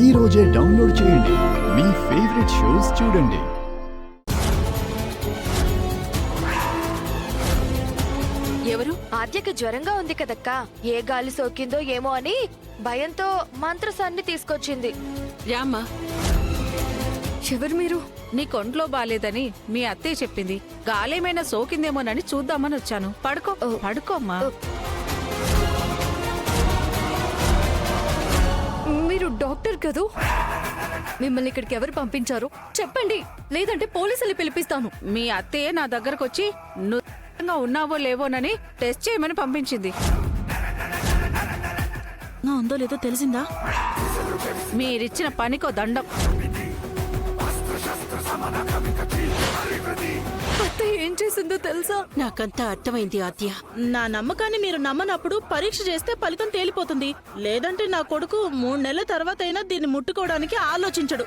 ఈ రోజే డౌన్లోడ్ చేయండి. మీ ఫేవరెట్ షోస్ చూడండి. ఎవరు? ఆద్యకి జ్వరంగా ఉంది కదక్కా. ఏ గాలి సోకిందో ఏమో అని భయంతో మంత్రసాన్ని తీసుకొచ్చింది. రామ్మా. ఎవరు మీరు? నీ కొంట్లో బాలేదని మీ అత్తయ్య చెప్పింది. గాలేమైనా సోకిందేమోనని చూద్దామని వచ్చాను. పడుకోమ్మా. మీరు డాక్టర్ కదూ? మిమ్మల్ని ఇక్కడికి ఎవరు పంపించారు చెప్పండి, లేదంటే పోలీసులు పిలిపిస్తాను. మీ అత్తయ్య నా దగ్గరకు వచ్చి నువ్వు ఉన్నావో లేవోనని టెస్ట్ చేయమని పంపించింది. ఉందో లేదో తెలిసిందా? మీరిచ్చిన పనికో దండం. అత్తయ్య ఏం చేసిందో తెలుసా? నాకంతా అర్థమైంది ఆద్య. నా నమ్మకాన్ని మీరు నమ్మనప్పుడు పరీక్ష చేస్తే ఫలితం తేలిపోతుంది. లేదంటే నా కొడుకు 3 నెలల తర్వాత అయినా దీన్ని ముట్టుకోవడానికి ఆలోచించడు.